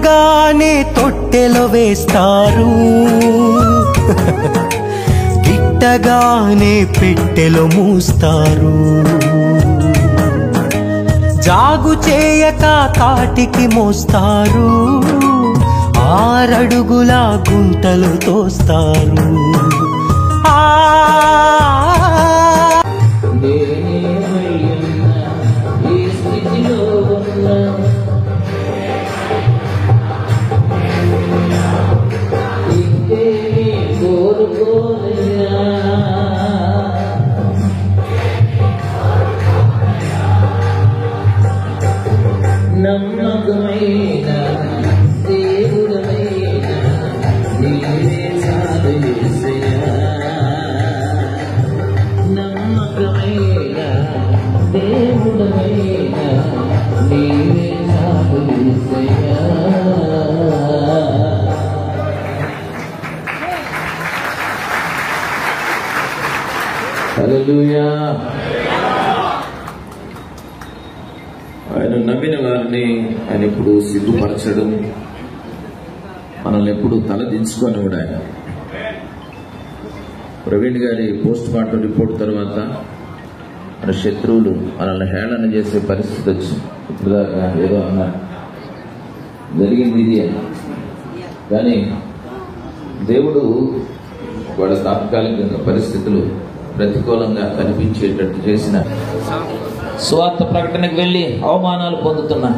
పుట్టగానే తొట్టెలో వేస్తారు, గిట్టగానే పెట్టెలో మూస్తారు. జాగు చేయక తాటికి మోస్తారు, 6 అడుగుల గుంటలు తోస్తారు. నమ్మకమైన దేవుడమైన నీవే చాలు యేసయ్యా, నమ్మకమైన దేవుడమైన నీవే చాలు యేసయ్యా. హల్లెలూయా. ఆయన నమ్మిన వారిని ఆయన ఎప్పుడు సిగ్గుపరచడం, మనల్ని ఎప్పుడు తలదించుకొని కూడా ఆయన. ప్రవీణ్ గారి పోస్ట్ మార్టం రిపోర్ట్ తర్వాత మన శత్రువులు మనల్ని హేళన చేసే పరిస్థితి వచ్చింది. ఇప్పుడు ఏదో అన్నారు, జరిగింది ఇది అని. కానీ దేవుడు వాళ్ళ తాత్కాలికంగా పరిస్థితులు ప్రతికూలంగా కనిపించేటట్టు చేసిన స్వార్థ ప్రకటనకు వెళ్ళి అవమానాలు పొందుతున్నా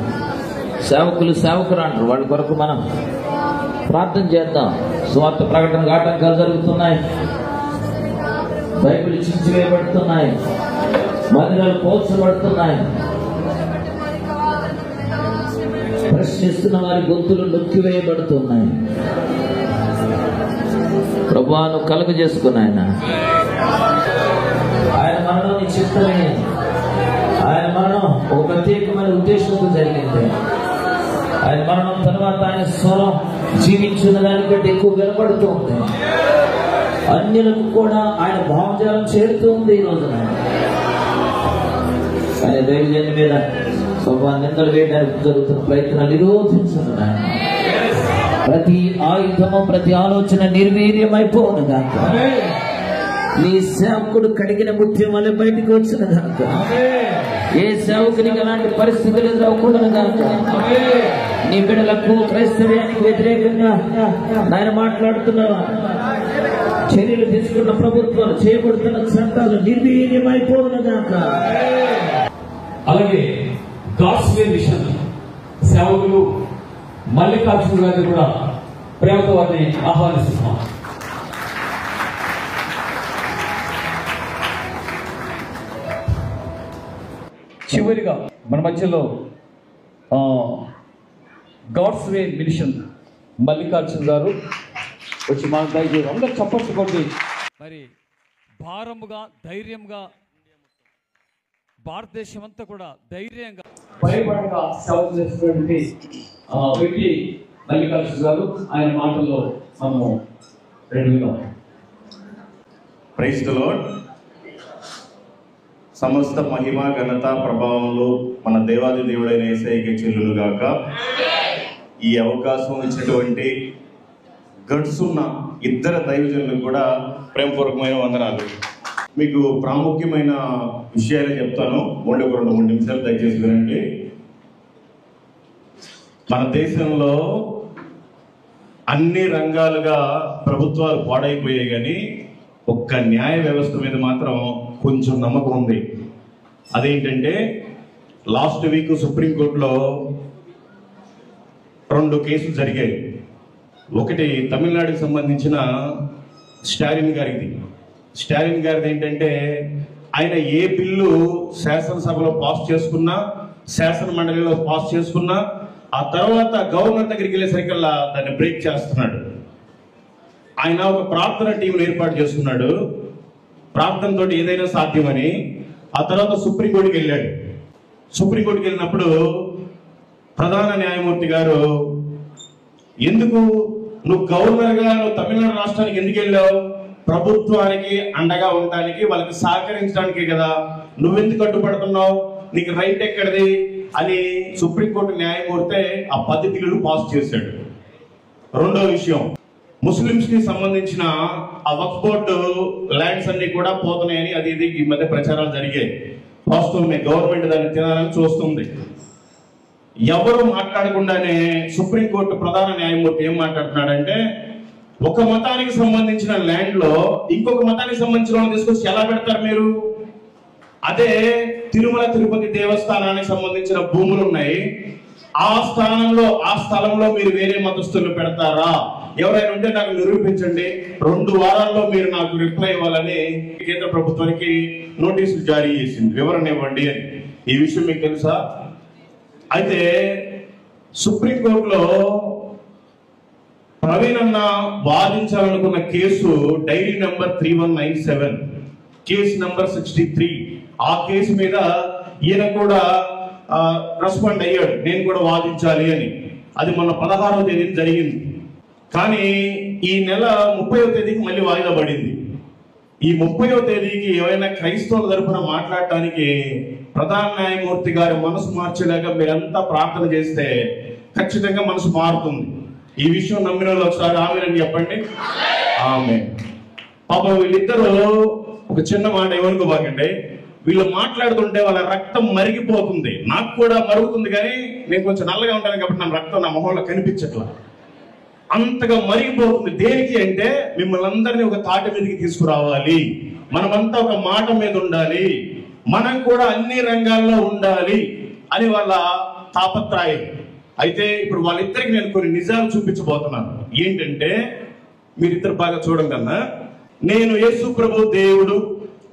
సేవకులు అంటారు. వాళ్ళ కొరకు మనం ప్రార్థన చేద్దాం. స్వార్థ ప్రకటనకు ఆటంకాలు జరుగుతున్నాయి, బైబిల్ చించివేయబడుతున్నాయి, మందిరాలు పోల్చబడుతున్నాయి, ప్రశ్నిస్తున్న వారి గొంతులు నొక్కివేయబడుతున్నాయి. ప్రభువును కలుగ చేసుకున్నాయన. ఆయన మరణం నీ చిత్తమే. ఆయన మరణం ఒక ప్రత్యేకమైన ఉద్దేశంతో జరిగింది. ఆయన మరణం తర్వాత ఆయన స్వరం జీవించిన దానికంటే ఎక్కువ వినపడుతూ ఉంది. అన్యులకు కూడా ఆయన భావజాలం చేరుతూ ఉంది ఈ రోజున. ఆయన దైవజన్య మీద నిందలు వేయడానికి జరుగుతున్న ప్రయత్నాలు నిరోధించను. ప్రతి ఆయుధము ప్రతి ఆలోచన నిర్వీర్యమైపోను గాక. నీ సేవకుడు కడిగిన ముత్యం వల్ల బయటకు వచ్చిన గాక. ఏ సేవకునికి అలాంటి పరిస్థితులు ఎదురవకూడదు గాక. నీ బిడ్డలకు క్రైస్తవ్యానికి వ్యతిరేకంగా ఆయన మాట్లాడుతున్నావా? చర్యలు తీసుకున్న ప్రభుత్వాలు చేయబడుతున్న చట్టాలు నిర్వీర్యమైపోను గాక. అలాగే గాడ్స్ వే మిషన్ సేవకులు మల్లికార్జున గారిని కూడా ప్రేమతో వారిని ఆహ్వానిస్తున్నాం. చివరిగా మన మధ్యలో గాడ్స్ వే మిషన్ మల్లికార్జున గారు వచ్చి మన దయచేసి అందరూ చప్పట్టుకోండి. మరి భారముగా ధైర్యంగా భారతదేశం అంతా కూడా ధైర్యంగా భయపడగా సేవ చేసినటువంటి వ్యక్తి మల్లికార్జున గారు. ఆయన మాటల్లో మనము రెడీగా. Praise the lord. సమస్త మహిమ ఘనత ప్రభావంలో మన దేవాది దేవుడైన యేసయ్యకే చెల్లును గాక. ఈ అవకాశం ఇచ్చినటువంటి గట్స్ ఉన్న ఇద్దరు దైవజనులకు కూడా ప్రేమపూర్వకమైన వందనాలు. మీకు ప్రాముఖ్యమైన విషయాలు చెప్తాను. ఒక 2-3 నిమిషాలు దయచేసి వినండి. మన దేశంలో అన్ని రంగాలుగా ప్రభుత్వాలు పాడైపోయాయి, కానీ ఒక్క న్యాయ వ్యవస్థ మీద మాత్రం కొంచెం నమ్మకం ఉంది. అదేంటంటే లాస్ట్ వీక్ సుప్రీంకోర్టులో 2 కేసులు జరిగాయి. ఒకటి తమిళనాడుకి సంబంధించిన స్టాలిన్ గారిది ఏంటంటే ఆయన ఏ బిల్లు శాసనసభలో పాస్ చేసుకున్నా, శాసన మండలిలో పాస్ చేసుకున్నా, ఆ తర్వాత గవర్నర్ దగ్గరికి వెళ్ళేసరికల్లా దాన్ని బ్రేక్ చేస్తున్నాడు. ఆయన ఒక ప్రార్థన టీంను ఏర్పాటు చేసుకున్నాడు. ప్రార్థనతో ఏదైనా సాధ్యమని. ఆ తర్వాత సుప్రీంకోర్టుకి వెళ్ళాడు. సుప్రీంకోర్టుకి వెళ్ళినప్పుడు ప్రధాన న్యాయమూర్తి గారు, ఎందుకు నువ్వు గవర్నర్గా నువ్వు తమిళనాడు రాష్ట్రానికి ఎందుకు వెళ్ళావు? ప్రభుత్వానికి అండగా ఉండడానికి, వాళ్ళకి సహకరించడానికే కదా. నువ్వెందుకు అడ్డుపడుతున్నావు? నీకు రైట్ ఎక్కడిది? అని సుప్రీంకోర్టు న్యాయమూర్తి ఆ 10 బిల్లులు పాస్ చేశాడు. రెండో విషయం, ముస్లింస్ కి సంబంధించిన ఆ వక్ఫ్ బోర్డు ల్యాండ్స్ అన్ని కూడా పోతున్నాయని అది ఇది ఈ మధ్య ప్రచారాలు జరిగాయి. వాస్తవమే, గవర్నమెంట్ దాన్ని తినాలని చూస్తుంది. ఎవరు మాట్లాడకుండానే సుప్రీంకోర్టు ప్రధాన న్యాయమూర్తి ఏం మాట్లాడుతున్నాడంటే, ఒక మతానికి సంబంధించిన ల్యాండ్ లో ఇంకొక మతానికి సంబంధించిన వాళ్ళని తీసుకొచ్చి ఎలా పెడతారు మీరు? అదే తిరుమల తిరుపతి దేవస్థానానికి సంబంధించిన భూములు ఉన్నాయి, ఆ స్థలంలో మీరు వేరే మతస్థులను పెడతారా? ఎవరైనా ఉంటే నాకు నిరూపించండి, 2 వారాల్లో మీరు నాకు రిప్లై ఇవ్వాలని కేంద్ర ప్రభుత్వానికి నోటీసులు జారీ చేసింది, వివరణ ఇవ్వండి అని. ఈ విషయం మీకు తెలుసా? అయితే సుప్రీంకోర్టులో ప్రవీణ్ అన్న వాదించాలనుకున్న case diary number 3197, case number 63. ఆ కేసు మీద ఈయన కూడా రెస్పాండ్ అయ్యాడు, నేను కూడా వాదించాలి అని. అది మొన్న 16వ తేదీన జరిగింది. కానీ ఈ నెల 30వ తేదీకి మళ్ళీ వాయిదా పడింది. ఈ 30వ తేదీకి ఏమైనా క్రైస్తవుల తరపున మాట్లాడటానికి ప్రధాన న్యాయమూర్తి గారి మనసు మార్చేలాగా మీరంతా ప్రార్థన చేస్తే ఖచ్చితంగా మనసు మారుతుంది. ఈ విషయం నమ్మిన వాళ్ళు ఒకసారి ఆమెనని చెప్పండి. ఆమె పాపం వీళ్ళిద్దరూ ఒక చిన్న మాట ఏమనుకోబాకండి, వీళ్ళు మాట్లాడుతుంటే వాళ్ళ రక్తం మరిగిపోతుంది. నాకు కూడా మరుగుతుంది, కానీ నేను కొంచెం నల్లగా ఉంటాను కాబట్టి నా రక్తం నా మొహంలో కనిపించట్లా, అంతగా మరిగిపోతుంది. దేనికి అంటే మిమ్మల్ని అందరినీ ఒక తాటి మీదకి తీసుకురావాలి, మనమంతా ఒక మాట మీద ఉండాలి, మనం కూడా అన్ని రంగాల్లో ఉండాలి అని వాళ్ళ తాపత్రయం. అయితే ఇప్పుడు వాళ్ళిద్దరికి నేను కొన్ని నిజాలు చూపించబోతున్నాను. ఏంటంటే మీరిద్దరు బాగా చూడడం కన్నా, నేను యేసు ప్రభు దేవుడు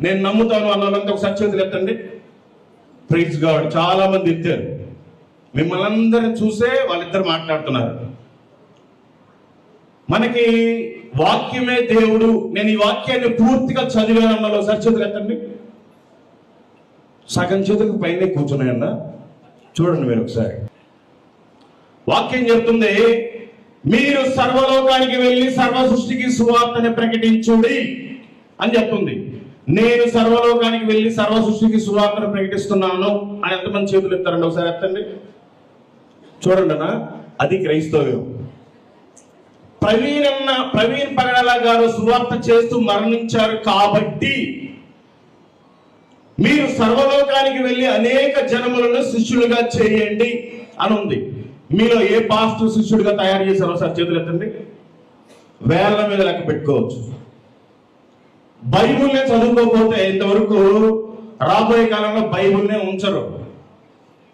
నేను నమ్ముతాను అన్నదంతా ఒక సత్యవతులు ఎత్తండి. Praise God. చాలా మంది ఎత్తారు. మిమ్మల్ని అందరిని చూసే వాళ్ళిద్దరు మాట్లాడుతున్నారు. మనకి వాక్యమే దేవుడు, నేను ఈ వాక్యాన్ని పూర్తిగా చదివాను అన్నలో సత్యవతులు ఎత్తండి. సగం చేతులకు పైనే కూర్చున్నాయన్న, చూడండి మీరు ఒకసారి. వాక్యం చెప్తుంది, మీరు సర్వలోకానికి వెళ్ళి సర్వ సృష్టికి సువార్తని ప్రకటించుడి అని చెప్తుంది. నేను సర్వలోకానికి వెళ్ళి సర్వ సృష్టికి సువార్తను ప్రకటిస్తున్నాను అని ఎంతమంది చేతులు ఎత్తారండి? ఒకసారి ఎత్తండి, చూడండి అన్న. అది క్రైస్తవ్యం. ప్రవీణ్ పగడాల గారు సువార్త చేస్తూ మరణించారు కాబట్టి మీరు సర్వలోకానికి వెళ్ళి అనేక జనములను శిష్యులుగా చేయండి అని ఉంది. మీలో ఏ పాస్టర్ శిష్యుడిగా తయారు చేశారో సార్ చేతులు ఎత్తండి. వేళ్ల మీద లెక్క పెట్టుకోవచ్చు. బైబుల్నే చదువుకోకపోతే ఇంతవరకు రాబోయే కాలంలో బైబుల్నే ఉంచరు.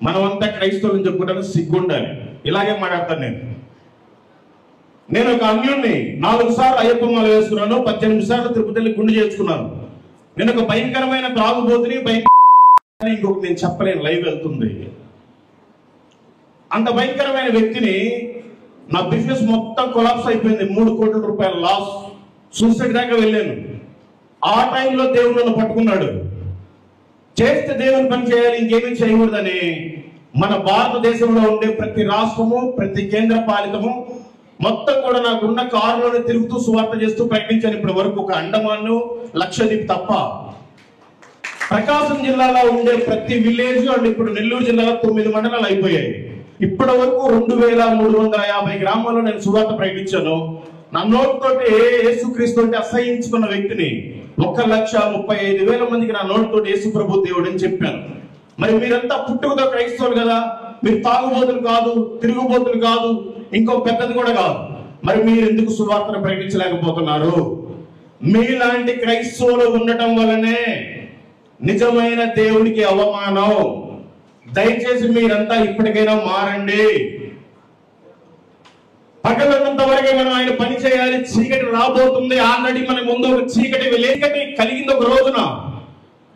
మనమంతా క్రైస్తవులను చెప్పుకోవడానికి సిగ్గుండాలి. ఇలాగే మాట్లాడతాను నేను ఒక అన్యుణ్ణి. 4 సార్లు అయ్యప్ప మాల వేసుకున్నాను, 18 సార్లు తిరుపతి గుండు చేసుకున్నాను. నేను ఒక భయంకరమైన తాగుబోతుని, ఇంకొకటి నేను చెప్పలేను, లైవ్ వెళ్తుంది. అంత భయంకరమైన వ్యక్తిని. నా బిజినెస్ మొత్తం కొలాప్స్ అయిపోయింది, 3 కోట్ల రూపాయల లాస్, సూసైడ్ దాకా వెళ్ళాను. ఆ టైంలో దేవుడు నన్ను పట్టుకున్నాడు. చేస్తే దేవుని పని చేయాలి, ఇంకేమీ చేయకూడదని మన భారతదేశంలో ఉండే ప్రతి రాష్ట్రము, ప్రతి కేంద్ర పాలితము మొత్తం కూడా నాకున్న కారులోనే తిరుగుతూ సువార్త చేస్తూ ప్రకటించాను. ఇప్పటి వరకు ఒక అండమాన్, లక్షద్వీప్ తప్ప ప్రకాశం జిల్లాలో ఉండే ప్రతి విలేజ్ అండ్ ఇప్పుడు నెల్లూరు జిల్లాలో 9 మండలాలు అయిపోయాయి. ఇప్పటి వరకు 2350 గ్రామాల్లో నేను సువార్త ప్రకటించాను. నా నోటితోటి యేసుక్రీస్తు అంటే అసహించుకున్న వ్యక్తిని 1,35,000 మందికి నా నోటితోటి యేసు ప్రభు దేవుడు అని చెప్పాను. మరి మీరంతా పుట్టుకతో క్రైస్తవులు కదా, మీరు తాగుబోతులు కాదు, తిరుగుబోతులు కాదు, ఇంకో పెద్దది కూడా కాదు. మరి మీరు ఎందుకు సువార్తను ప్రకటించలేకపోతున్నారు? మీలాంటి క్రైస్తవులు ఉండటం వల్లనే నిజమైన దేవుడికి అవమానం. దయచేసి మీరంతా ఇప్పటికైనా మారండి. పగలంత వరకే మనం ఆయన పని చేయాలి. చీకటి రాబోతుంది. ఆల్రెడీ మన ముందు ఒక చీకటి కలిగింది ఒక రోజున.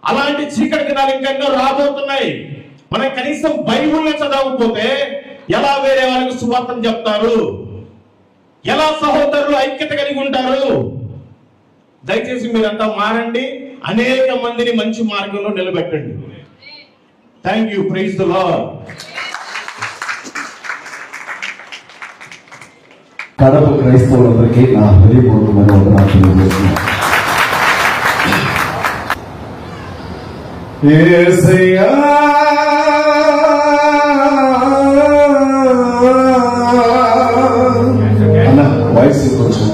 అలాంటి చీకటి దినాలు ఇంకా రాబోతున్నాయి. మనం కనీసం బైబుల్ని చదవకపోతే ఎలా వేరే వాళ్ళకి సువార్తను చెప్తారు? ఎలా సహోదరులు ఐక్యత కలిగి ఉంటారు? దయచేసి మీరంతా మారండి. అనేక మందిని మంచి మార్గంలో నిలబెట్టండి. Thank you. Praise the lord. Kadapa క్రైస్తవులందరికీ నా హృదయపూర్వకమైన వందనాలు తెలియజేస్తున్నాను. యేసయ్యా కలిసి కొంచెం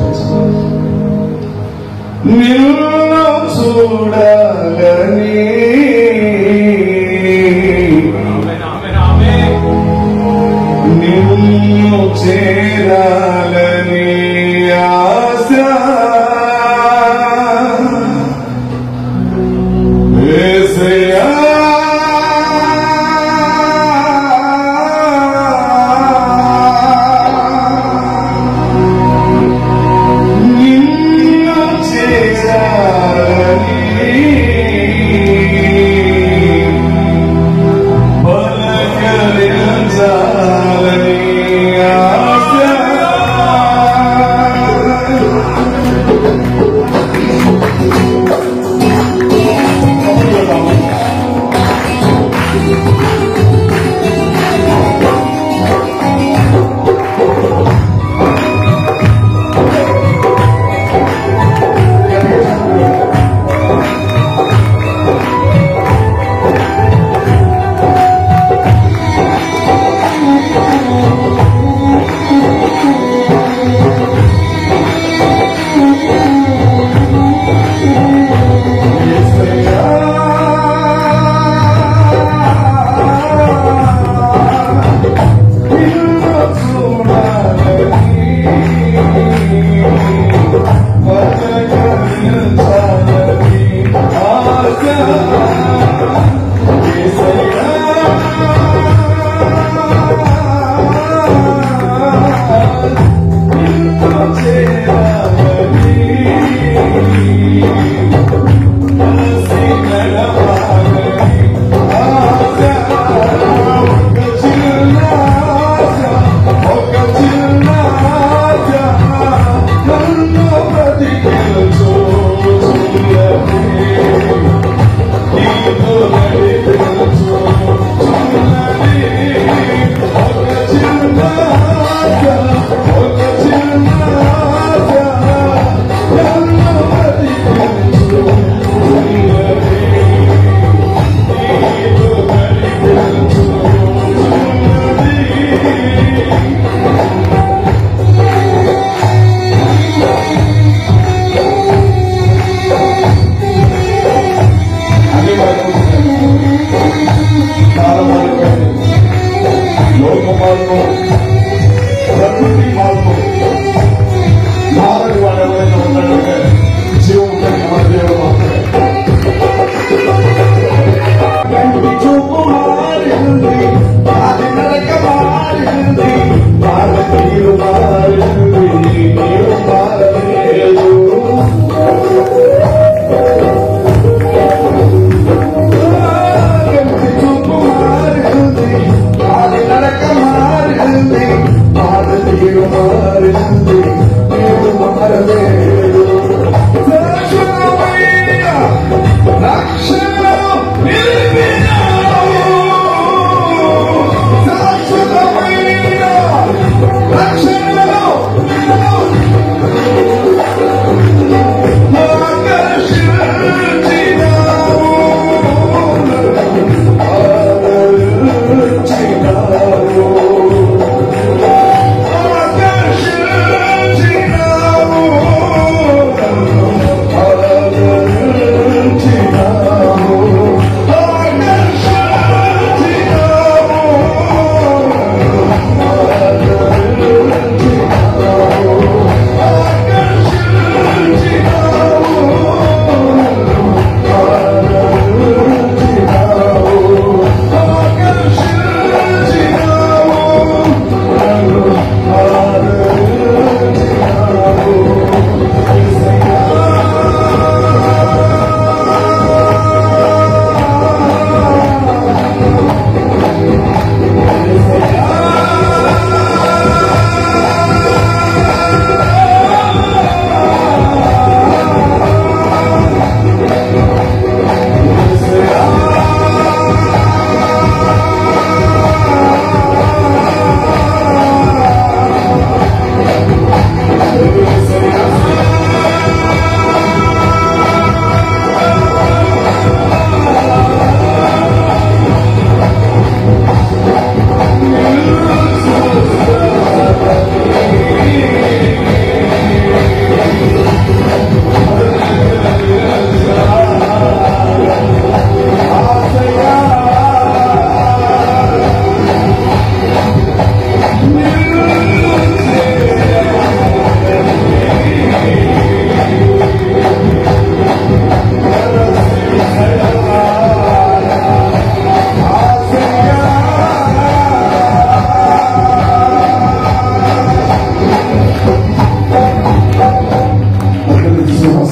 నిన్ను చూడాలని నిన్ను చేరాలని ఆశ యేసయ్యా నిన్ను చేరాలని పలకరించాలని ఆశ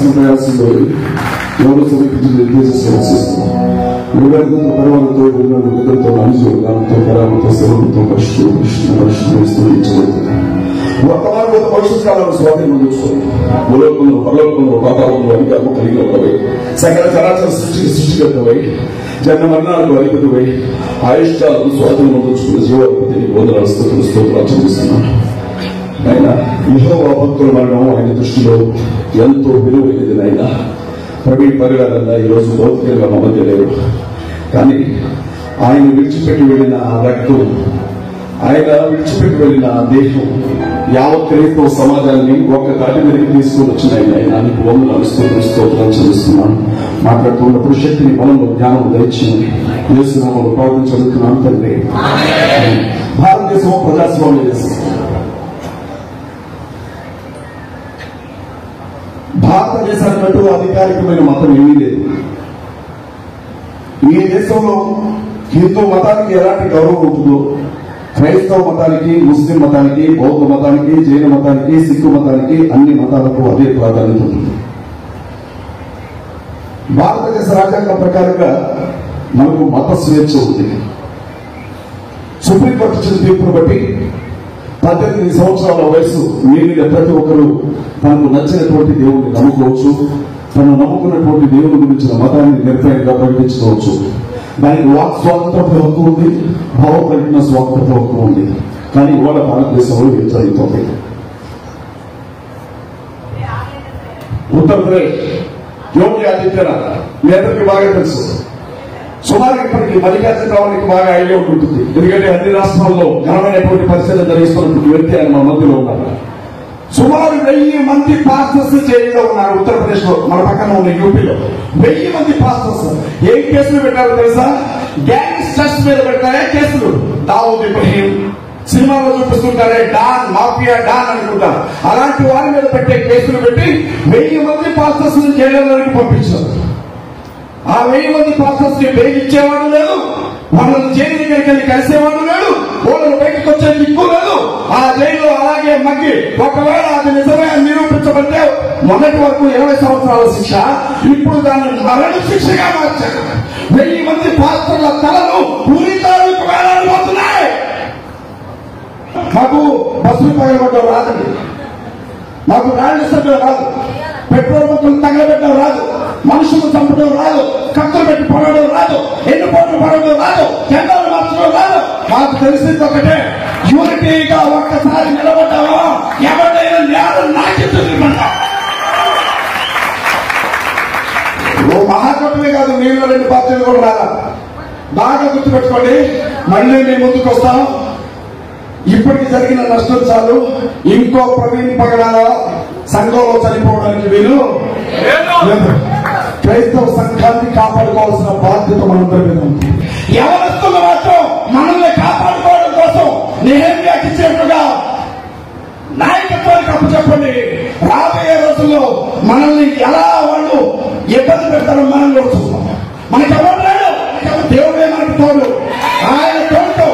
చేసిన ప్రయాసంలో ఎవరు సమీపించి నిర్దేశిస్తున్నాం వివేకంతో పరమాలతో విధులతో అనుజులు దానితో పరామతో సెలవులతో పరిశుద్ధించబడుతుంది. వర్తమానంలో భవిష్యత్ కాలంలో స్వాధీనం చూసుకోండి. భూలోకంలో పరలోకంలో పాతాళంలో అధికారం కలిగి ఉన్నవై సకల చరాచర సృష్టికర్తవై జన్మ మరణాలకు అధిపతివై ఆయుష్కాలను స్వాధీనం చూసుకున్న జీవాధిపతిని వందనాలు స్తోత్రాలు చెల్లిస్తున్నాను. ఆయన యెహోవా భక్తుల మరణం ఆయన దృష్టిలో ఎంతో విలువైనది. ఆయన ప్రవీణ్ పరిగారల్లా ఈరోజు భౌతికంగా మా మధ్య లేరు, కానీ ఆయన విడిచిపెట్టి వెళ్ళిన రక్తం, ఆయన విడిచిపెట్టి వెళ్ళిన దేహం యావత్ క్రైస్తవ సమాజాన్ని ఒక్క తాటి మీదకి తీసుకుని వచ్చిన ఆయన నీకు వందనాలు స్తోత్రాలు చెల్లిస్తున్నాను. మాట్లాడుతున్నప్పుడు శక్తిని బలంలో జ్ఞానం దయచేయండి. యేసునామములో ప్రార్థన చదువుతున్నాను తండ్రి. భారతదేశం ప్రజాస్వామ్య దేశం. భారతదేశానికి అధికారికమైన మతం ఏమీ లేదు. ఈ దేశంలో హిందూ మతానికి ఎలాంటి గౌరవం ఉంటుందో క్రైస్తవ మతానికి, ముస్లిం మతానికి, బౌద్ధ మతానికి, జైన మతానికి, సిక్కు మతానికి, అన్ని మతాలకు అదే ప్రాధాన్యత ఉంటుంది. భారతదేశ రాజ్యాంగం ప్రకారంగా మనకు మత స్వేచ్ఛ ఉంది. సుప్రీంకోర్టు ఇచ్చిన తీర్పును బట్టి 18 సంవత్సరాల వయసు మీరిన ప్రతి ఒక్కరూ తనకు నచ్చినటువంటి దేవుడిని నమ్ముకోవచ్చు. తను నమ్ముకున్నటువంటి దేవుని గురించిన మతాన్ని నిర్భయంగా ప్రకటించుకోవచ్చు. దానికి వాక్ స్వాతంత్రత హక్కు ఉంది, భావ ప్రకటన స్వాతంత్రత హక్కు ఉంది. కానీ ఇవాళ భారతదేశంలో ఏం జరుగుతుంది? ఉత్తరప్రదేశ్ యోగి ఆదిత్యనాథ్ మీ అందరికీ బాగా తెలుసు. సుమారు ఇప్పటికీ మల్లికార్జున రావునికి బాగా ఐడియా ఉంటుంది. ఎందుకంటే అన్ని రాష్ట్రాల్లో ఘనమైనటువంటి పరిశీలన జరిగిస్తున్నటువంటి వ్యక్తి ఆయన మన మధ్యలో ఉన్నారు. సుమారు 1000 మంది పాస్టర్స్ జైల్లో ఉన్నారు ఉత్తరప్రదేశ్ లో. మన పక్కన ఉన్న యూపీలో 1000 మంది పాస్టర్స్. ఏం కేసులు పెట్టారో తెలుసా? గ్యాంగ్స్టర్స్ మీద పెట్టారే కేసులు. దావూద్ ఇబ్రహీం సినిమాలో చూపిస్తుంటారే డాన్, మాఫియా డాన్ అనుకుంటారు. అలాంటి వారి మీద పెట్టే కేసులు పెట్టి 1000 మంది పాస్టర్స్ జైల్లోకి పంపించారు. ఆ 1000 మంది పాస్టర్స్ కి బెయిల్ ఇచ్చేవాడు లేదు, వాళ్ళని జైలు దగ్గరికి వెళ్ళి కలిసేవాడు లేడు, వాళ్ళని బయటకు వచ్చే దిక్కు లేదు. ఆ జైల్లో అలాగే మగ్గి ఒకవేళ అది నిజమే నిరూపించబడితే మొదటి వరకు 20 సంవత్సరాల శిక్ష, ఇప్పుడు దాన్ని మరణ శిక్షగా మార్చారు. 1000 మంది పాస్టర్ల తలను ఉరితాడుకు వేలాడబోతున్నాయి. మాకు బస్సులు పగలబడ్డం రాదండి, మాకు రాళ్ళు సభ్యులు రాదు, పెట్రోల్ బంకులు తగలబెట్టడం రాదు, మనుషులు చంపడం రాదు, కత్తులు పెట్టి పడడం రాదు, ఎన్నుపోట్లు పడడం రాదు, జెండాలు మార్చడం రాదు. మాకు తెలిసింది ఒకటే, యూనిటీగా ఒక్కసారి నిలబడ్డామో ఎవరైనా నేరం నాకెత్తుంది. మహాకూటమి కాదు, నీళ్ళు 2 పార్టీలు కూడా రాలా. బాగా గుర్తుపెట్టుకోండి. మళ్ళీ మీ ముందుకు వస్తాం. ఇప్పటికి జరిగిన నష్టం చాలు. ఇంకో ప్రవీణ్ పగడాల సంఘంలో చనిపోవడానికి వీలు లేదు. క్రైస్తవ సంఘాన్ని కాపాడుకోవాల్సిన బాధ్యత మనందరి మీద ఉంది. యవనస్తులు మాత్రం మనల్ని కాపాడుకోవడం కోసం నెహెమ్యాకి ఇచ్చినట్టుగా నాయకత్వానికి అప్పచెప్పండి. రాబోయే రోజుల్లో మనల్ని ఎలా వాళ్ళు ఇబ్బంది పెడతారో మనం కూడా చూస్తాం. మనకి ఎవరు లేడు, దేవుడే మనకి తోడు. ఆయన తోడుతో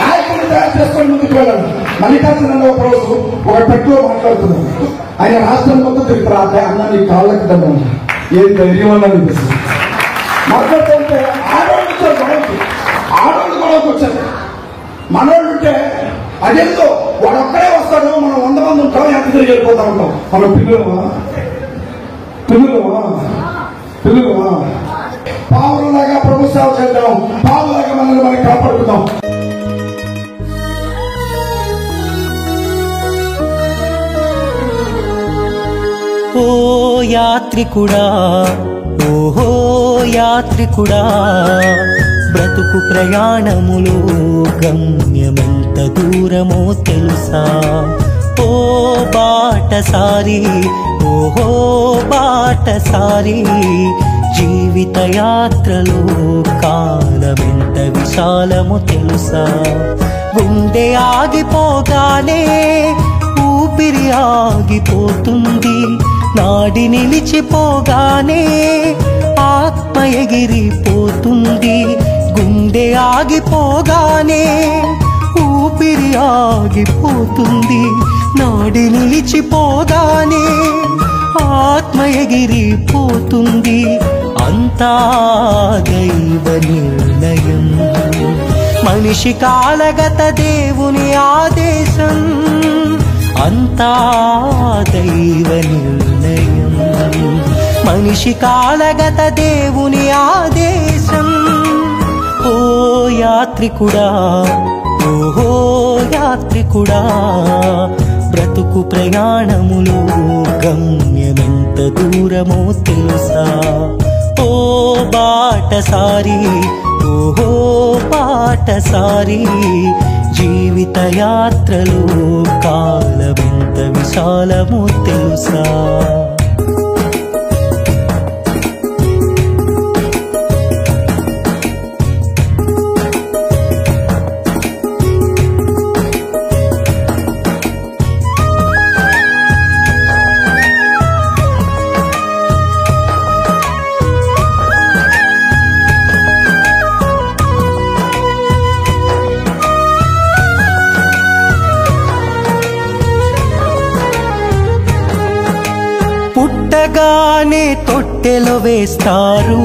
నాయకుడిని తయారు చేసుకొని ముందుకు వెళ్ళాలి. మల్లికార్జున ఒక రోజు ఒక పెట్టులో మాట్లాడుతున్నాడు. ఆయన రాష్ట్రం మొత్తం తిరుగుతారు. అన్న నీ కాళ్ళకి దండం, ఏం ధైర్యం అన్నా అనిపిస్తుంది. మాట్లాడుతుంటే ఆడవాళ్ళు గొడవకు వచ్చారు. మనోళ్ళు ఉంటే అదేందో వాడు ఒక్కడే వస్తాడు, మనం 100 మంది ఉంటాం, ఎంత తిరిగి వెళ్ళిపోతా ఉంటాం. మనం పిల్లలమా పావులలాగా ప్రభు సేవ చేద్దాం, పావులాగా మనల్ని మనం కాపాడుకుందాం. ఓ యాత్రికుడా, ఓహో యాత్రికుడా, బ్రతుకు ప్రయాణములో గమ్యమెంత దూరమో తెలుసా? ఓ బాటసారి, ఓహో బాటసారి, జీవిత యాత్రలో కాలమెంత విశాలమో తెలుసా? గుండె ఆగిపోగానే ఊపిరి ఆగిపోతుంది, నాడి నిలిచిపోగానే ఆత్మ ఎగిరిపోతుంది. గుండె ఆగిపోగానే ఊపిరి ఆగిపోతుంది, నాడి నిలిచిపోగానే ఆత్మ ఎగిరిపోతుంది, అంతా దైవ నిర్ణయం. మనిషి కాలగత దేవుని ఆదేశం, అంతా దైవ నిర్ణయం. మనిషి కాలగత దేవుని ఆదేశం. ఓ యాత్రికుడా, ఓహో యాత్రికుడా, బ్రతుకు ప్రయాణములో గమ్యమెంత దూరమో తెలుసా? ఓ బాటసారి, ఓహో బాటసారి, జీవిత యాత్రలో కాలమెంత విశాలమో తెలుసా? పుట్టగానే తొట్టెలో వేస్తారు,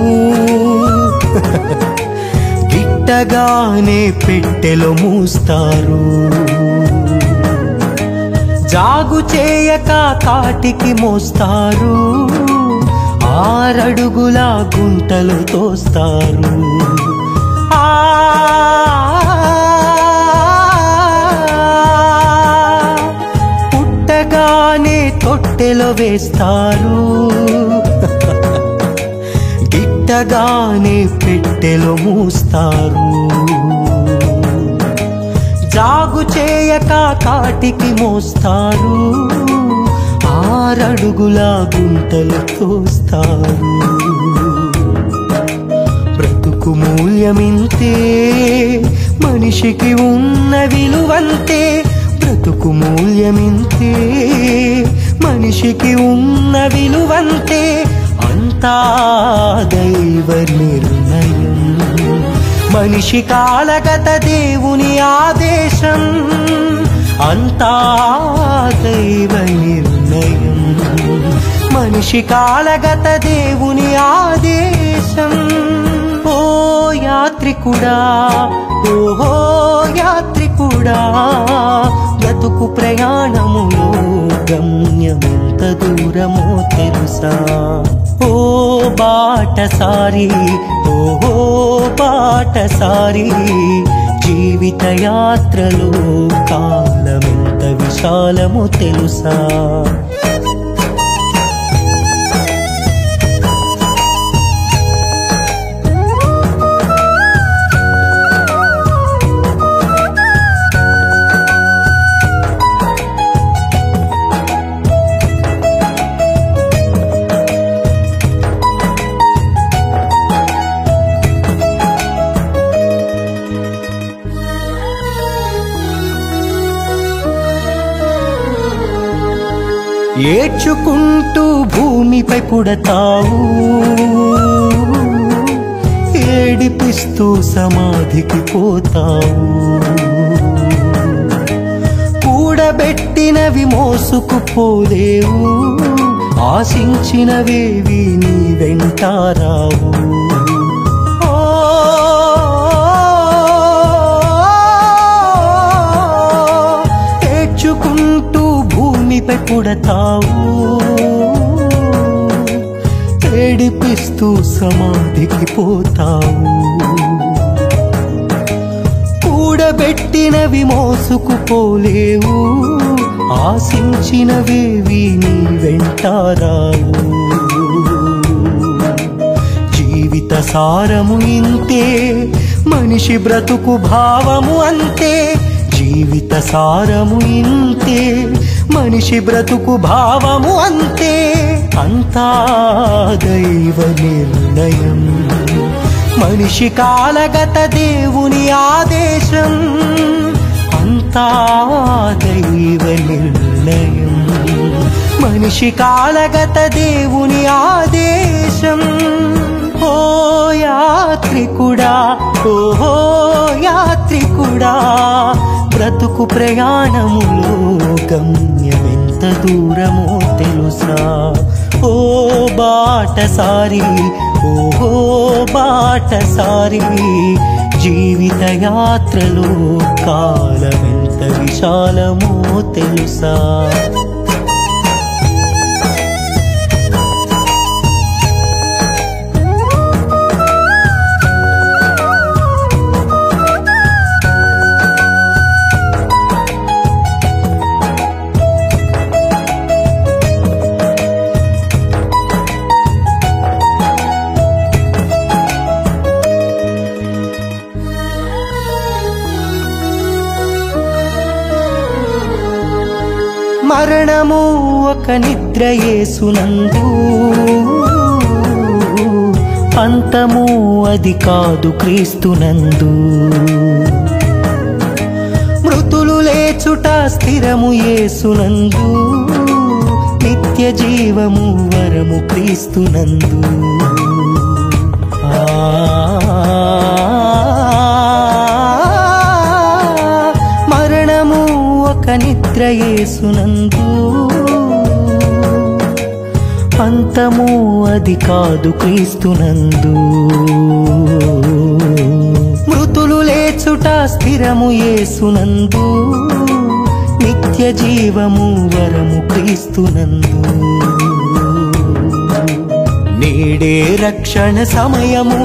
గిట్టగానే పెట్టెలో మూస్తారు. జాగు చేయక కాటికి మోస్తారు, 6 అడుగుల గుంటలు తోస్తారు. పుట్టగానే తొట్టెలో వేస్తారు, గిట్టగానే పెట్టెలో మూస్తారు. జాగు చేయక కాటికి మోస్తారు, 6 అడుగుల గుంటలు తోస్తారు. బ్రతుకు మూల్యమింతే, మనిషికి ఉన్న విలువంతే. బ్రతుకు మూల్యమింతే, మనిషికి ఉన్న విలువంతే. అంతా దైవ నిర్ణయం. మనిషి కాలగత దేవుని ఆదేశం, అంతా దైవ నిర్ణయం. మనిషి కాలగత దేవుని ఆదేశం. ఓ యాత్రికుడా, ఓహో యాత్రికుడా, బ్రతుకు ప్రయాణములో గమ్యమెంత దూరమో తెలుసా? ఓ బాటసారి, ఓహో బాటసారి, జీవిత యాత్రలో కాలమెంత విశాలమో తెలుసా? ఏడ్చుకుంటూ భూమిపై పుడతావు, ఏడిపిస్తూ సమాధికి పోతావు. కూడబెట్టినవి మోసుకుపోలేవు, ఆశించినవేవి నీ వెంటారావు. ఏడ్చుకుంటూ భూమిపై పుడతావు, ఏడిపిస్తూ సమాధికి పోతావు. కూడబెట్టినవి మోసుకుపోలేవు, ఆశించినవేవి నీ వెంటారావు. జీవిత సారము ఇంతే, మనిషి బ్రతుకు భావము అంతే. జీవిత సారము ఇంతే, మనిషి బ్రతుకు భావము అంతే. అంతా దైవ నిర్ణయం. మనిషి కాలగత దేవుని ఆదేశం, అంతా దైవ నిర్ణయం. మనిషి కాలగత దేవుని ఆదేశం. ఓ యాత్రికుడా, ఓహో యాత్రికుడా, బ్రతుకు ప్రయాణములో గమ్యమెంత దూరమో తెలుసా? ఓ బాటసారి ఓహో బాటసారి జీవిత యాత్రలో కాలమెంత విశాలమో తెలుసా మరణము ఒక నిద్ర యేసునందు అంతము అది కాదు క్రీస్తునందు మృతులు లేచుట స్థిరము యేసునందు నిత్య జీవము వరము క్రీస్తునందు మరణము ఒక నిద్ర యేసునందు అంతము అది కాదు క్రీస్తునందు మృతులు లేచుట స్థిరము యేసునందు నిత్య జీవము వరము క్రీస్తునందు నేడే రక్షణ సమయము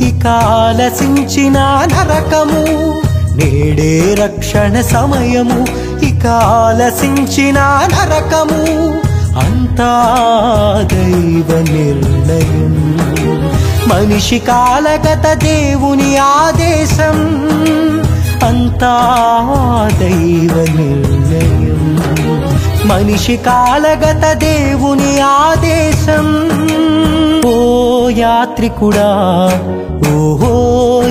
ఇక ఆలసించిన నరకము నేడే రక్షణ సమయము ఇక ఆలసించిన నరకము అంతా దైవ నిర్ణయం మనిషి కాలగత దేవుని ఆదేశం అంతా దైవ నిర్ణయం మనిషి కాలగత దేవుని ఆదేశం ఓ యాత్రికుడా ఓహో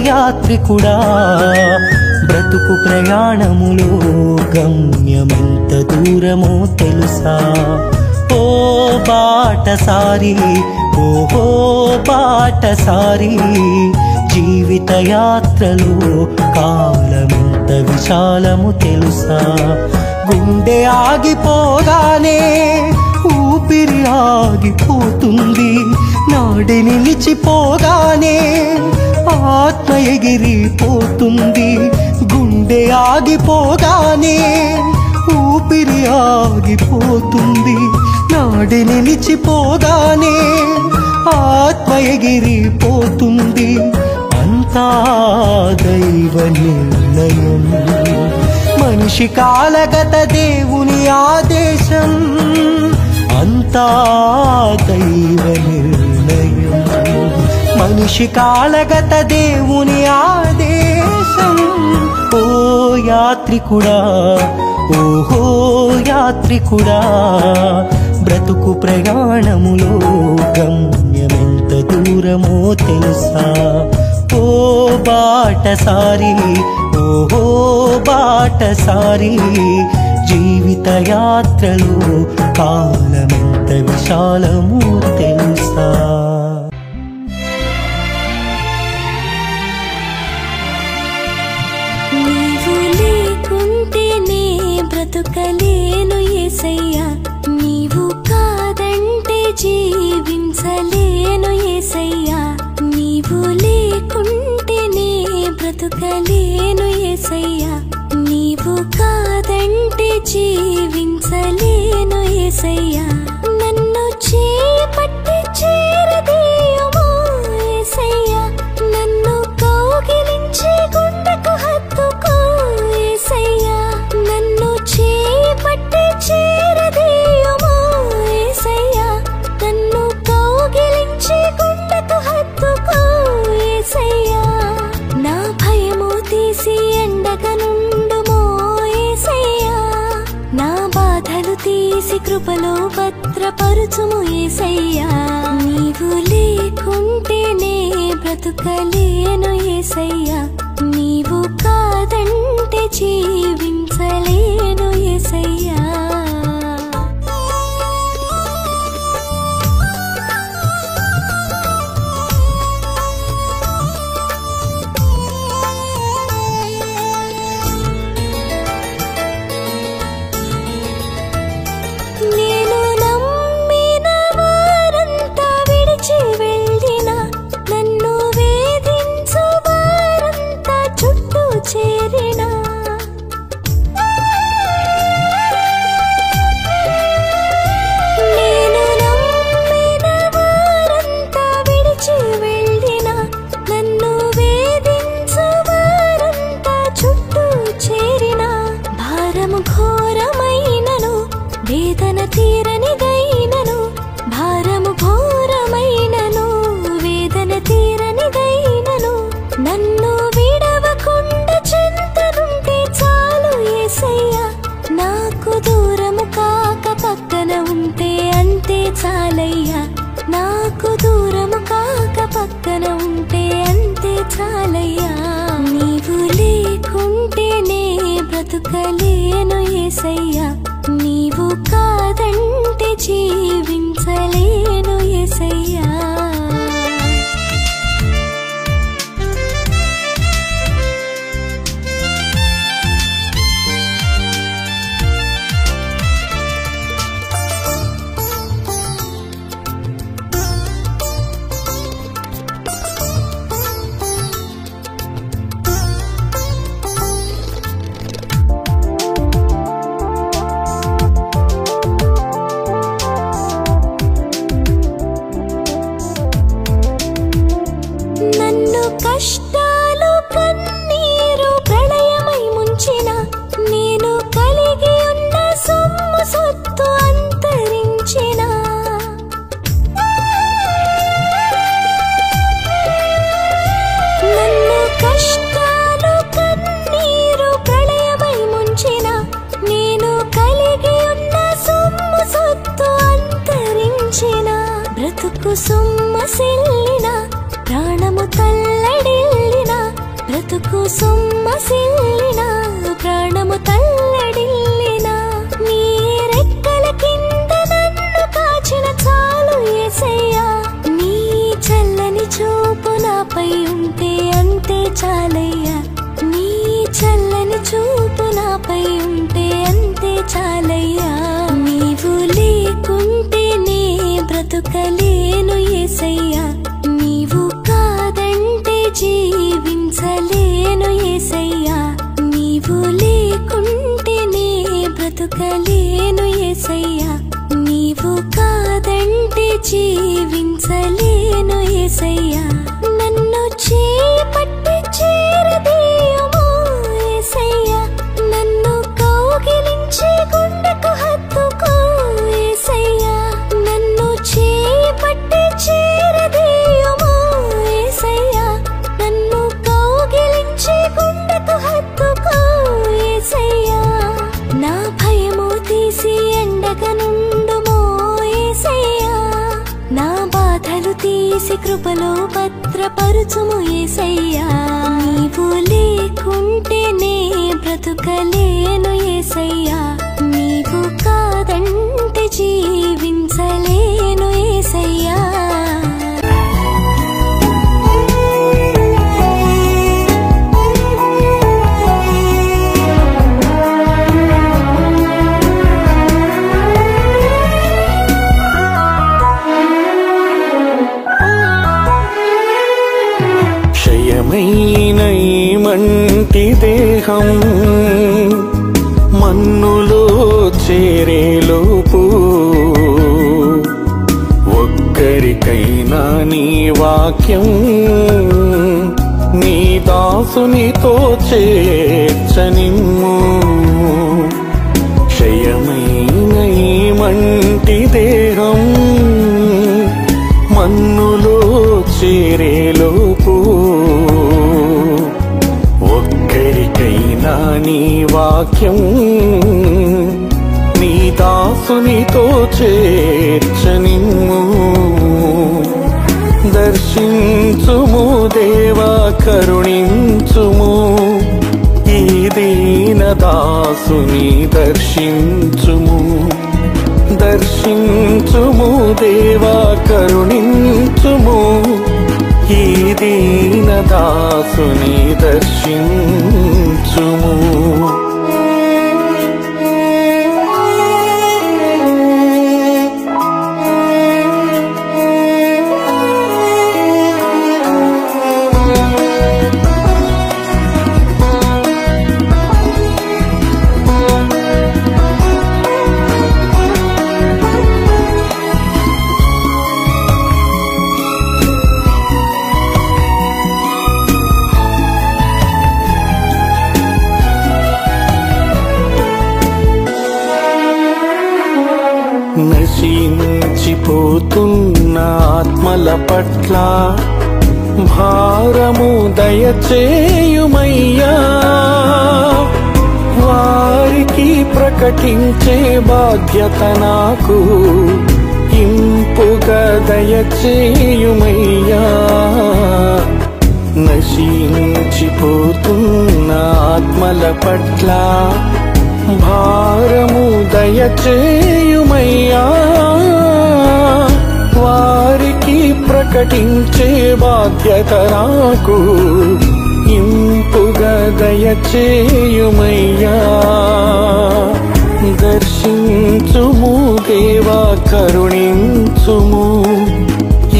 యాత్రికుడా బ్రతుకు ప్రయాణములో గమ్యమెంత దూరమో తెలుసా ఓ బాటసారి ఓహో బాటసారి జీవిత యాత్రలో కాలమెంత విశాలము తెలుసా గుండె ఆగిపోగానే ఊపిరి ఆగిపోతుంది నాడి నిలిచిపోగానే ఆత్మ ఎగిరిపోతుంది గుండె ఆగిపోగానే ఊపిరి ఆగిపోతుంది నాడి నిలిచిపోగానే ఆత్మ ఎగిరిపోతుంది అంతా దైవ నిర్ణయం మనిషి కాలగత దేవుని ఆదేశం అంతా దైవ నిర్ణయం మనిషి కాలగత దేవుని ఆదేశం ఓ యాత్రికుడా ఓహో యాత్రికుడా బ్రతుకు ప్రయాణములో గమ్యమెంత దూరమో తెలుసా ఓ బాటసారి ఓహో బాటసారి జీవిత యాత్రలో కాలమెంత విశాలమో తెలుసా నీవు లేకుంటేనే బ్రతుకలేను యేసయ్యా నీవు కాదంటే జీవించలేను యేసయ్యా నీవు లేకుంటేనే బ్రతుకలేను యేసయ్యా నీవు కాదంటే జీవించలేను యేసయ్యా నన్ను చేపట్టి చేరదీయుమా యేసయ్యా నన్ను కౌగిలించి గుండెకు హత్తుకో యేసయ్యా నన్ను చేపట్టి చేరదీయుమా యేసయ్యా నన్ను కౌగిలించి గుండెకు హత్తుకో యేసయ్యా నా భయము తీసి ఎండగా నుండుమో యేసయ్యా నా బాధలు తీసి కృపలో భద్రపరుచుము యేసయ్యా నీవు లేకుంటేనే బ్రతుకలేను యేసయ్యా నీవు కాదంటే జీవించలేను యేసయ్యా నేను నమ్మిన వారంతా విడిచి చాలయ్యా, నాకు దూరము కాక పక్కన ఉంటే అంతే చాలయ్యా. నీవు లేకుంటేనే బ్రతుకలేను యేసయ్యా, నీవు కాదంటే జీవించలేను యేసయ్యా. నన్ను కష్టాలు కన్నీరు ప్రళయమై ముంచిన, నేను కలిగి ఉన్న సొమ్ము సొత్తు అంతరించిన, నన్ను కష్టాలు కన్నీరు ప్రళయమై ముంచిన, నేను కలిగి ఉన్న సొమ్ము సొత్తు అంతరించిన, బ్రతుకు సొమ్మసిల్లిన ప్రాణము తల్లడిల్లిన, బ్రతుకు సొమ్మసిల్లిన ప్రాణము తల్లడిల్లిన, నీ రెక్కల కింద నన్ను కాచిన చాలు యేసయ్యా, నీ చల్లని చూపు నాపై ఉంటే అంతే చాలయ్యా, నీ చల్లని చూపు నాపై ఉంటే అంతే చాలయ్యా. నీవు లేకుంటేనే బ్రతుకలేను యేసయ్యా, నీవు కాదంటే జీవించలేను యేసయ్యా, నీవు లేకుంటేనే బ్రతుకలేను యేసయ్యా, నీవు కాదంటే జీవించలేను యేసయ్యా. నన్ను చేపట్టి చేరదీయుమా యేసయ్యా, నన్ను కౌగిలించి గుండెకు హత్తుకో యేసయ్యా, నన్ను చేపట్టి చేరదీయుమా యేసయ్యా, నన్ను కౌగిలించి గుండెకు హత్తుకో యేసయ్యా. నా భయము తీసి ఎండగా నుండుమో యేసయ్యా, నా బాధలు తీసి కృపలో భద్రపరుచుము యేసయ్యా. నీవు లేకుంటేనే బ్రతుకలేను యేసయ్యా, నీవు కాదంటే జీవించలేను యేసయ్యా. క్షయమైన ఈ మంటి దేహం మన్నులో చేరేలోపు ఒక్కరికైనా నీ వాక్యం నీ దాసునితో చేర్చనిమ్ము. క్షయమైన ఈ మంటి దేహం మన్నులో చేరేలోపు ఒక్కరికైనా నీ వాక్యం నీ దాసునితో చేర్చనిమ్ము. దర్శించుము దేవా, కరుణించుము ఈ దీన దాసుని దర్శించుము. దర్శించుము దేవా, కరుణించుము ఈ దీన దాసుని దర్శించుము. నశించిపోతున్న ఆత్మల పట్ల భారము దయచేయుమయ్యా, వారికి ప్రకటించే బాధ్యత నాకు ఇంపుగా దయచేయుమయ్యా నశించిపోతున్న ఆత్మల పట్ల భారము దయచేయుమయ్యా వారికి ప్రకటించే బాధ్యత నాకు ఇంపుగా దయచేయుమయ్యా దర్శించుము దేవా కరుణించుము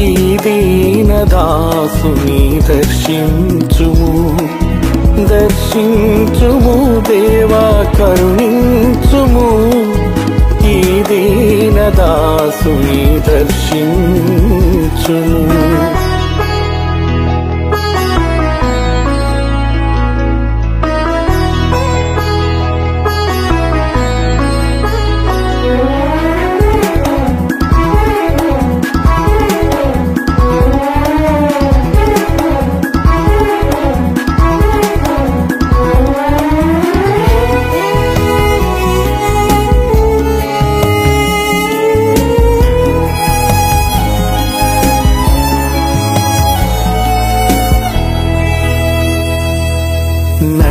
ఈ దీనదాసుని దర్శించుము దర్శించుము దేవా కరుణించుము ఈ దీనదాసుని దర్శించుము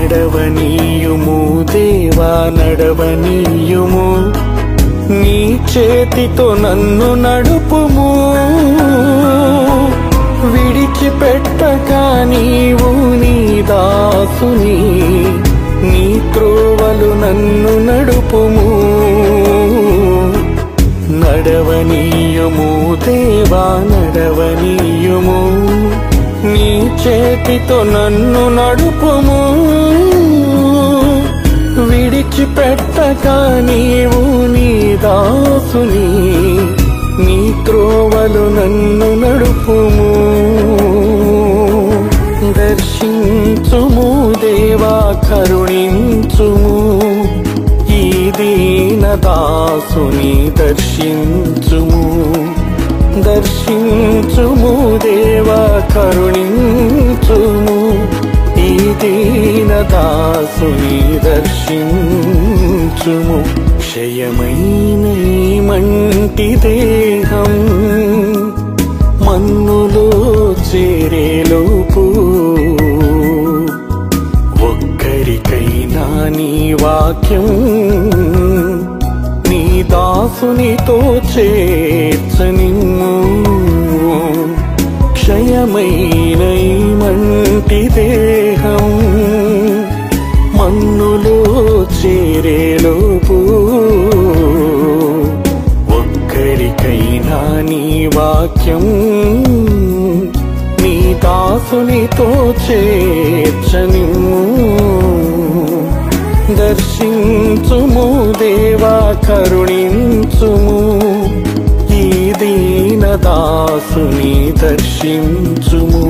నడవనీయుము దేవా నడవనీయుము నీ చేతితో నన్ను నడుపుము విడిచిపెట్టక నీవు నీ దాసుని నీ త్రోవలు నన్ను నడుపుము నడవనీయుము దేవా నడవనీయుము నీ చేతితో నన్ను నడుపుము విడిచిపెట్టక నీవు నీ దాసుని నీ త్రోవలు నన్ను నడుపుము దర్శించుము దేవా కరుణించుము ఈ దీనదాసుని దర్శించుము దర్శించుము దేవా కరుణించుము ఈ దీనదాసుని దర్శించుము క్షయమైన ఈ మంటి దేహం మన్నులో చేరేలోపు ఒక్కరికైనా నీ వాక్యం నీ దాసునితో చేర్చనిమ్ము క్షయమైన ఈ మంటి దేహం మన్నులో చేరేలోపు ఒక్కరికైనా నీ వాక్యం నీ దాసునితో చేర్చనిమ్ము దర్శించుము దేవా కరుణించుము ఈ దీనదాసుని దర్శించుము